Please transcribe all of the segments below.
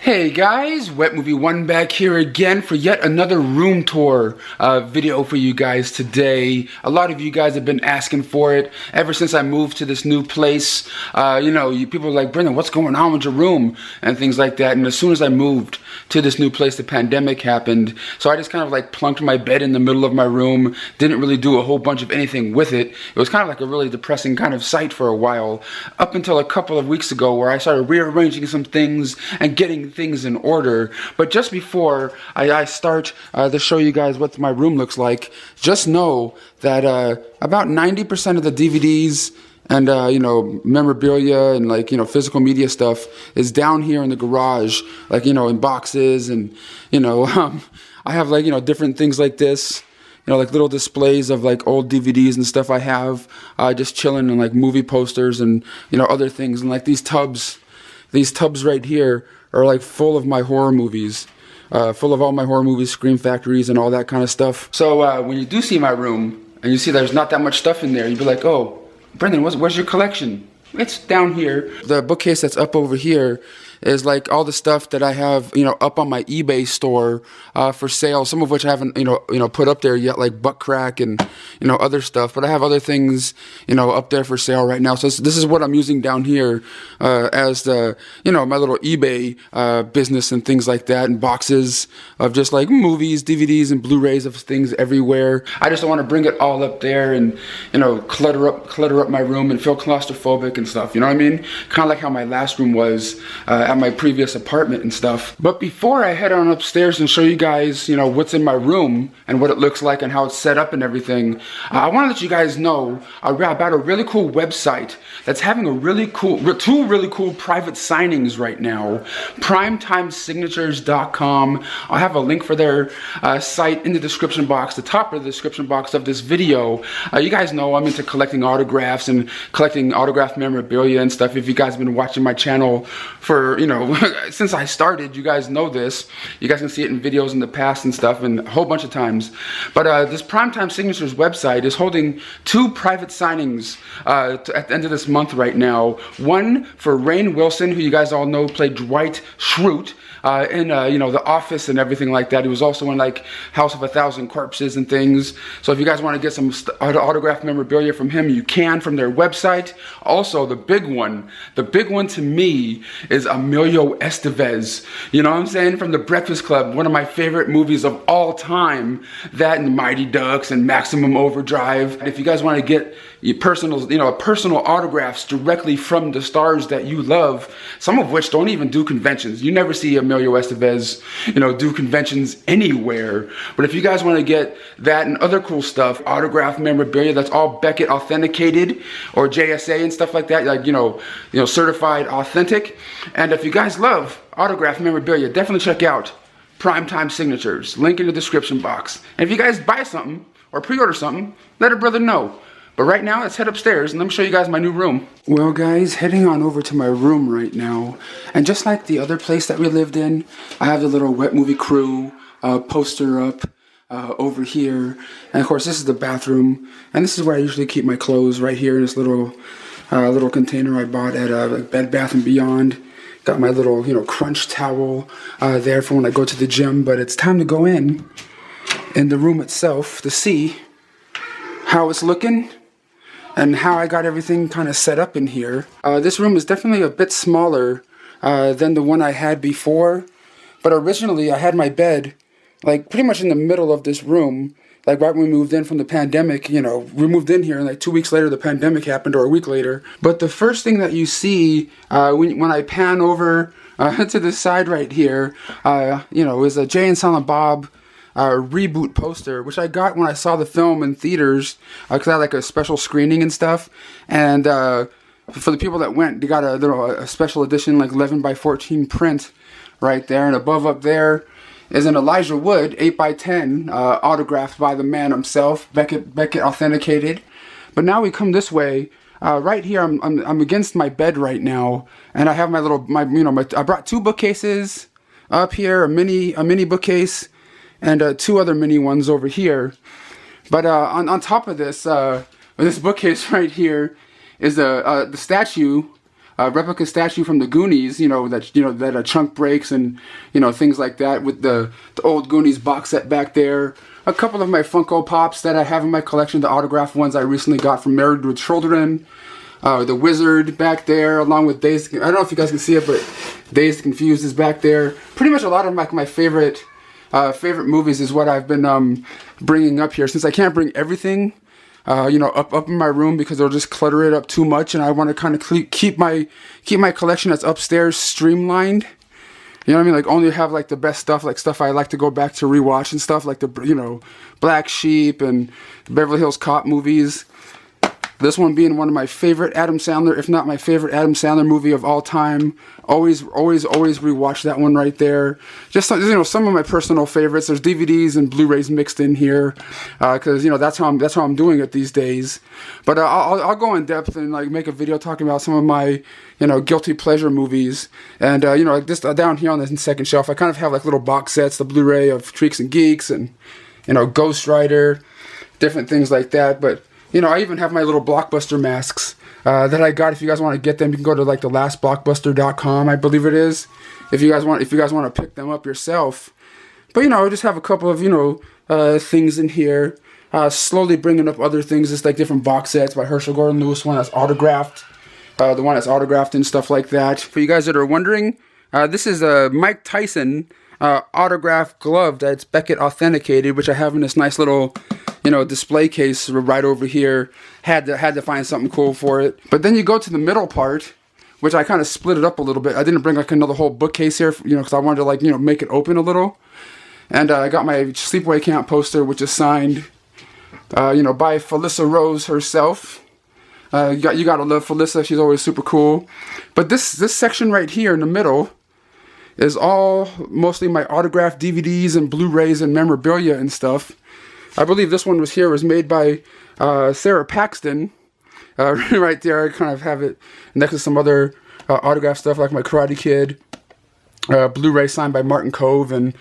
Hey guys, Wet Movie One back here again for yet another room tour video for you guys today. A lot of you guys have been asking for it ever since I moved to this new place. People are like, Brendan, what's going on with your room? And things like that. And as soon as I moved to this new place, the pandemic happened. So I just kind of like plunked my bed in the middle of my room. Didn't really do a whole bunch of anything with it. It was kind of like a really depressing kind of sight for a while. Up until a couple of weeks ago where I started rearranging some things and getting things in order. But just before I start to show you guys what my room looks like, just know that about 90% of the DVDs and memorabilia and physical media stuff is down here in the garage, in boxes. And I have different things like this, like little displays of old DVDs and stuff I have just chilling, and movie posters and other things. And these tubs right here are full of my horror movies, full of all my horror movies, Scream Factories and all that kind of stuff. So when you do see my room and you see there's not that much stuff in there, you'd be like, oh, Brendan, where's your collection? It's down here. The bookcase that's up over here is all the stuff that I have, up on my eBay store for sale. Some of which I haven't, put up there yet, like Butt Crack and other stuff. But I have other things, up there for sale right now. So this is what I'm using down here as the, my little eBay business and things like that, and boxes of just movies, DVDs, and Blu-rays of things everywhere. I just don't want to bring it all up there and clutter up my room and feel claustrophobic and stuff. You know what I mean? Kind of like how my last room was at my previous apartment and stuff. But before I head on upstairs and show you guys, what's in my room and what it looks like and how it's set up and everything, I want to let you guys know about a really cool website that's having two really cool private signings right now. Primetime Signatures.com. I'll have a link for their site in the description box, the top of the description box of this video. You guys know I'm into collecting autographs and collecting autographed memorabilia and stuff. If you guys have been watching my channel for since I started, you guys know this. You guys can see it in videos in the past and stuff, and a whole bunch of times. But this Primetime Signatures website is holding two private signings at the end of this month right now. One for Rainn Wilson, who you guys all know played Dwight Schrute in The Office and everything like that. He was also in House of a Thousand Corpses and things. So if you guys want to get some autographed memorabilia from him, you can from their website. Also, the big one to me is Emilio Estevez. You know what I'm saying? From The Breakfast Club, one of my favorite movies of all time. That and Mighty Ducks and Maximum Overdrive. If you guys want to get your personal autographs directly from the stars that you love, some of which don't even do conventions. You never see Emilio Estevez, do conventions anywhere. But if you guys want to get that and other cool stuff, autographed memorabilia that's all Beckett authenticated or JSA and stuff like that, certified authentic. And if you guys love autographed memorabilia, definitely check out Primetime Signatures. Link in the description box. And if you guys buy something or pre-order something, let a brother know. But right now, let's head upstairs and let me show you guys my new room. Well guys, heading on over to my room right now. And just like the other place that we lived in, I have the little Wet Movie Crew poster up over here. And of course, this is the bathroom. And this is where I usually keep my clothes, right here in this little container I bought at Bed Bath & Beyond. Got my little, crunch towel there for when I go to the gym. But it's time to go in the room itself to see how it's looking and how I got everything kind of set up in here. This room is definitely a bit smaller than the one I had before. But originally I had my bed pretty much in the middle of this room. Right when we moved in from the pandemic, we moved in here and 2 weeks later the pandemic happened, or a week later. But the first thing that you see when I pan over to the side right here, is a Jay and Silent Bob reboot poster, which I got when I saw the film in theaters, because I had a special screening and stuff. And for the people that went, they got a special edition 11 by 14 print right there. And above up there is an Elijah Wood 8x10 autographed by the man himself, Beckett authenticated. But now we come this way. Right here, I'm against my bed right now, and I have I brought two bookcases up here, a mini bookcase, and two other mini ones over here. But on top of this bookcase right here is the statue replica statue from the Goonies, that a chunk breaks and, things like that, with the old Goonies box set back there. A couple of my Funko Pops that I have in my collection, the autographed ones I recently got from Married with Children. The Wizard back there, along with Dazed. I don't know if you guys can see it, but Dazed Confused is back there. Pretty much a lot of my favorite movies is what I've been bringing up here, since I can't bring everything up in my room because it'll just clutter it up too much, and I want to kind of keep my collection that's upstairs streamlined. You know what I mean? Like, only have like the best stuff, like stuff I like to go back to rewatch and stuff, like the Black Sheep and Beverly Hills Cop movies. This one being one of my favorite Adam Sandler, if not my favorite Adam Sandler movie of all time. Always rewatch that one right there. Just some of my personal favorites. There's DVDs and Blu-rays mixed in here, because that's how I'm doing it these days. But I'll go in depth and like make a video talking about some of my guilty pleasure movies. And like this down here on the second shelf, I kind of have like little box sets, the Blu-ray of Freaks and Geeks and Ghost Rider, different things like that. But I even have my little Blockbuster masks that I got. If you guys want to get them, you can go to like thelastblockbuster.com, I believe it is. If you guys want to pick them up yourself. But I just have a couple of things in here. Slowly bringing up other things, just like different box sets by Herschel Gordon Lewis, one that's autographed, the one that's autographed and stuff like that. For you guys that are wondering, this is a Mike Tyson autographed glove that's Beckett authenticated, which I have in this nice little display case right over here. Had to find something cool for it. But then you go to the middle part, which I kind of split it up a little bit. I didn't bring like another whole bookcase here, because I wanted to like make it open a little. And I got my Sleepaway Camp poster, which is signed, by Felissa Rose herself. You gotta love Felissa. She's always super cool. But this section right here in the middle is all mostly my autographed DVDs and Blu-rays and memorabilia and stuff. I believe this one was made by Sarah Paxton. Right there, I kind of have it next to some other autographed stuff like my Karate Kid Blu-ray signed by Martin Cove, and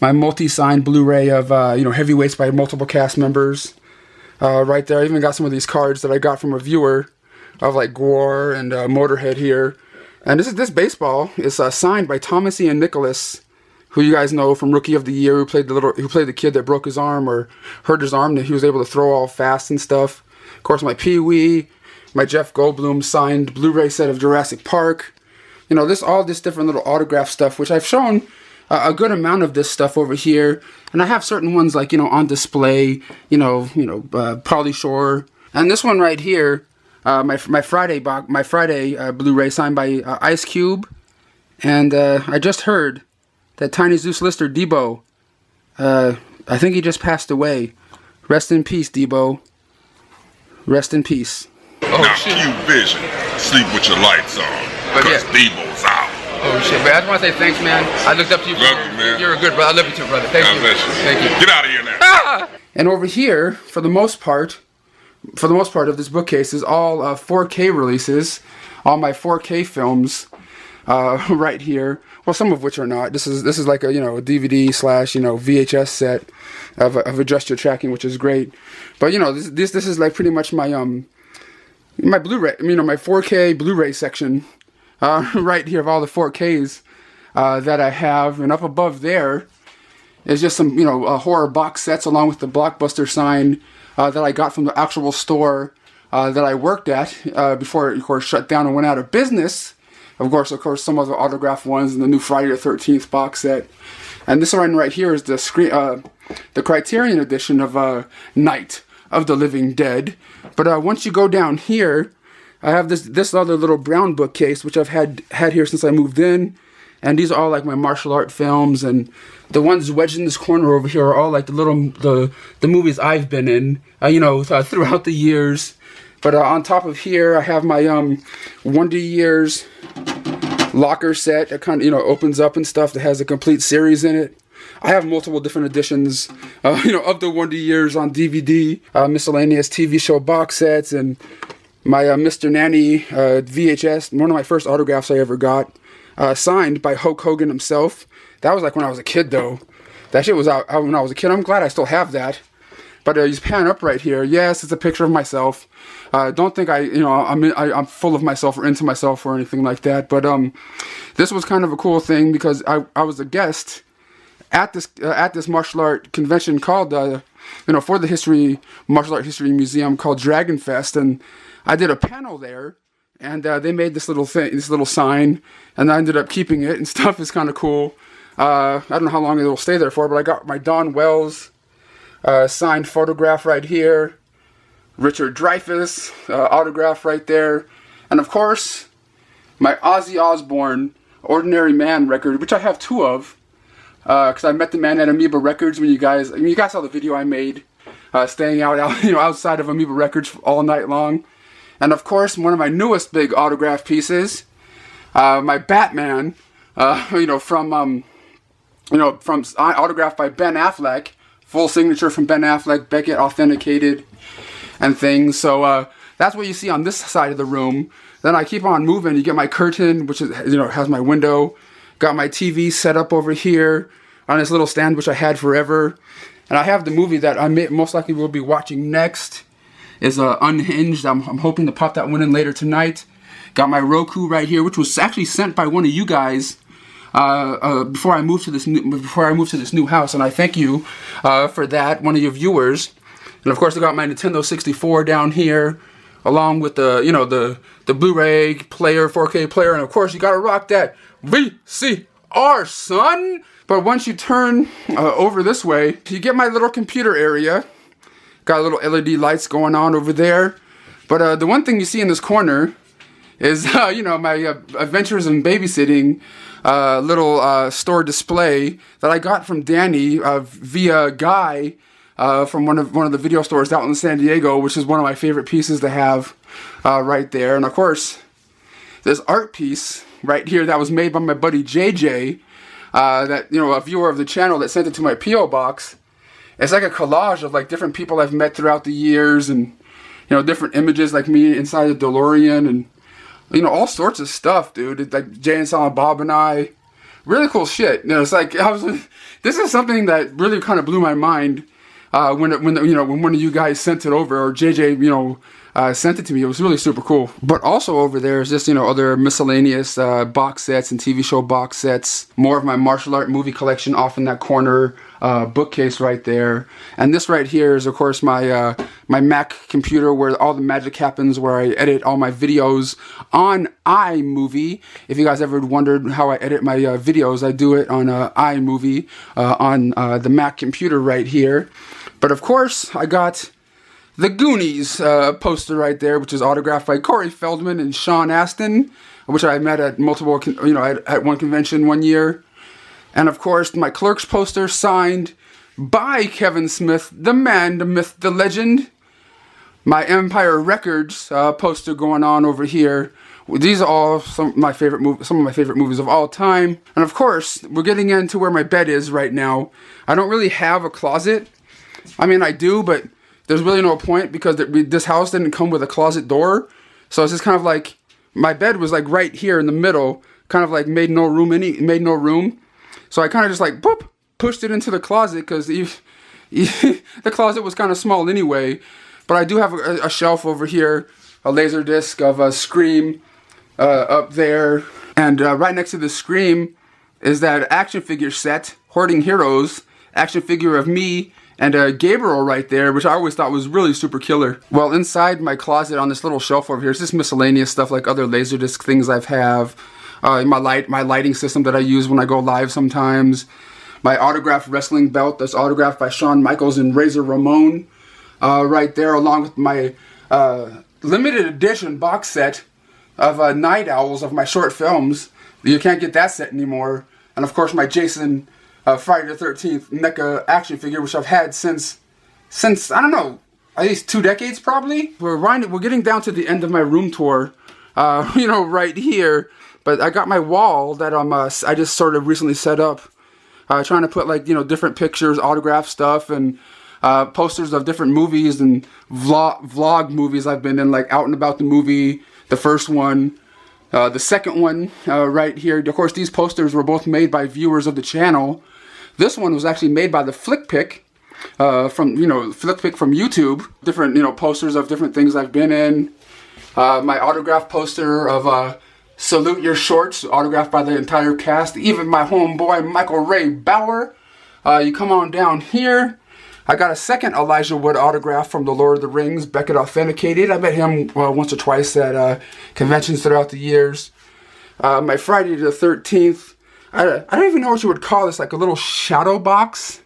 my multi-signed Blu-ray of Heavyweights by multiple cast members. Right there, I even got some of these cards that I got from a viewer of like Gore and Motorhead here. And this baseball is signed by Thomas Ian Nicholas, who you guys know from Rookie of the Year, who played the kid that broke his arm or hurt his arm, and he was able to throw all fast and stuff. Of course, my Pee Wee, my Jeff Goldblum signed Blu-ray set of Jurassic Park. All this different little autograph stuff, which I've shown a good amount of this stuff over here, and I have certain ones like on display. Pauly Shore, and this one right here, my Friday Blu-ray signed by Ice Cube, and I just heard that Tiny Zeus Lister Debo, I think he just passed away. Rest in peace, Debo. Rest in peace. Now, Q Vision, sleep with your lights on, because Debo's out. Oh shit, but I just want to say thanks, man. I looked up to you. Love you, man. You're a good brother. I love you too, brother. Thank you. Thank you. Get out of here now. Ah! And over here, for the most part of this bookcase is all 4K releases, all my 4K films. Right here. Well, some of which are not. This is like a DVD / VHS set of Adjust Your Tracking, which is great. But this is like pretty much my my Blu-ray, my 4K Blu-ray section right here of all the 4Ks that I have, and up above there is just some horror box sets along with the Blockbuster sign that I got from the actual store that I worked at before it of course shut down and went out of business. Of course, some of the autographed ones and the new Friday the 13th box set. And this one right here is the Criterion edition of Night of the Living Dead. But once you go down here, I have this other little brown bookcase, which I've had here since I moved in. And these are all like my martial art films, and the ones wedged in this corner over here are all like the movies I've been in, throughout the years. But on top of here, I have my Wonder Years locker set that kind of opens up and stuff, that has a complete series in it. I have multiple different editions of the Wonder Years on DVD, miscellaneous TV show box sets, and my Mr. Nanny VHS, one of my first autographs I ever got, signed by Hulk Hogan himself. That was like when I was a kid though. That shit was out when I was a kid. I'm glad I still have that. But you pan up right here. Yes, it's a picture of myself. Don't think I'm full of myself or into myself or anything like that. But this was kind of a cool thing because I was a guest at this martial art convention called for the martial art history museum called Dragon Fest, and I did a panel there. And they made this little sign, and I ended up keeping it and stuff. Is kind of cool. I don't know how long it'll stay there for, but I got my Don Wells signed photograph right here. Richard Dreyfuss autograph right there. And of course, my Ozzy Osbourne Ordinary Man record, which I have 2 of. Because I met the man at Amoeba Records when you guys saw the video I made. Staying out outside of Amoeba Records all night long. And of course, one of my newest big autograph pieces, my Batman, from autographed by Ben Affleck, full signature from Ben Affleck, Beckett authenticated, and things. So that's what you see on this side of the room. Then I keep on moving. You get my curtain, which is has my window. Got my TV set up over here on this little stand, which I had forever. And I have the movie that I most likely will be watching next. Is Unhinged. I'm hoping to pop that one in later tonight. Got my Roku right here, which was actually sent by one of you guys before I moved to this new house, and I thank you for that, one of your viewers. And of course, I got my Nintendo 64 down here, along with the Blu-ray player, 4K player, and of course, you gotta rock that VCR, son. But once you turn over this way, you get my little computer area. Got little LED lights going on over there. But the one thing you see in this corner is, my Adventures in Babysitting little store display that I got from Danny via Guy from one of the video stores out in San Diego, which is one of my favorite pieces to have right there. And of course, this art piece right here that was made by my buddy JJ, a viewer of the channel that sent it to my P.O. box. It's like a collage of like different people I've met throughout the years, and different images like me inside the DeLorean, and all sorts of stuff, dude. It's like Jay and Silent Bob and I, really cool shit. It's like this is something that really kind of blew my mind when one of you guys sent it over, or JJ sent it to me. It was really super cool. But also over there is just other miscellaneous box sets and TV show box sets. More of my martial art movie collection off in that corner bookcase right there. And this right here is of course my my Mac computer where all the magic happens, where I edit all my videos on iMovie. If you guys ever wondered how I edit my videos, I do it on iMovie on the Mac computer right here. But of course, I got the Goonies poster right there, which is autographed by Corey Feldman and Sean Astin, which I met at multiple, at one convention one year. And of course, my Clerks poster signed by Kevin Smith, the man, the myth, the legend. My Empire Records poster going on over here. These are all some of my favorite movies of all time. And of course, we're getting into where my bed is right now. I don't really have a closet. I mean, I do, but there's really no point because this house didn't come with a closet door. So it's just kind of like, my bed was like right here in the middle, kind of like made no room. So I kind of just like, boop, pushed it into the closet because the closet was kind of small anyway. But I do have a shelf over here, a laser disc of Scream up there. And right next to the Scream is that action figure set, Hoarding Heroes, action figure of me and Gabriel right there, which I always thought was really super killer. Well, inside my closet on this little shelf over here is just miscellaneous stuff like other Laserdisc things I have. My lighting system that I use when I go live sometimes. My autographed wrestling belt that's autographed by Shawn Michaels and Razor Ramon right there, along with my limited edition box set of Night Owls of my short films. You can't get that set anymore. And of course my Jason Friday the 13th NECA action figure, which I've had since I don't know, at least 2 decades probably. We're getting down to the end of my room tour, right here. But I got my wall that I just sort of recently set up, trying to put like different pictures, autograph stuff, and posters of different movies and vlog movies I've been in, like Out and About the movie, the first one. The second one right here. Of course, these posters were both made by viewers of the channel. This one was actually made by the Flick Pick, from, you know, flick pick from YouTube. Different, you know, posters of different things I've been in. My autograph poster of Salute Your Shorts, autographed by the entire cast. Even my homeboy Michael Ray Bauer. You come on down here. I got a second Elijah Wood autograph from The Lord of the Rings, Beckett Authenticated. I met him once or twice at conventions throughout the years. My Friday the 13th. I don't even know what you would call this, like a little shadow box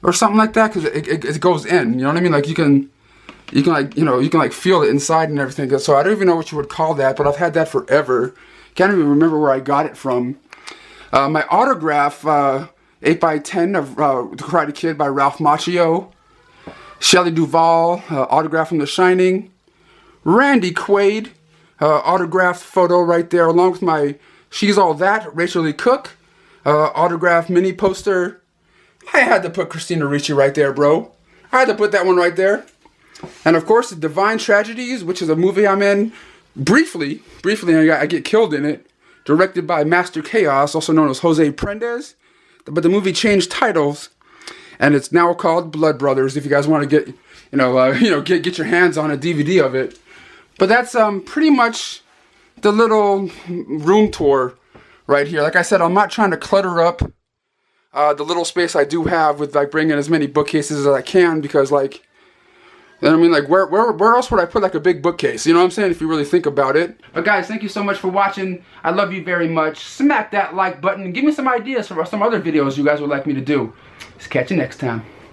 or something like that, because it goes in. You know what I mean? Like you can like, you know, you can like feel it inside and everything. So I don't even know what you would call that, but I've had that forever. Can't even remember where I got it from. My autograph, 8x10 of The Karate Kid by Ralph Macchio. Shelley Duvall, autograph from The Shining. Randy Quaid, autographed photo right there, along with my She's All That, Rachel Lee Cook, autographed mini poster. I had to put Christina Ricci right there, bro. I had to put that one right there. And of course, The Divine Tragedies, which is a movie I'm in briefly, I get killed in it. Directed by Master Chaos, also known as Jose Prendes. But the movie changed titles, and it's now called Blood Brothers. If you guys want to get, get your hands on a DVD of it. But that's pretty much the little room tour right here. Like I said, I'm not trying to clutter up the little space I do have with like bringing as many bookcases as I can, because like, I mean, like where else would I put like a big bookcase? You know what I'm saying? If you really think about it. But guys, thank you so much for watching. I love you very much. Smack that like button and give me some ideas for some other videos you guys would like me to do. Let's catch you next time.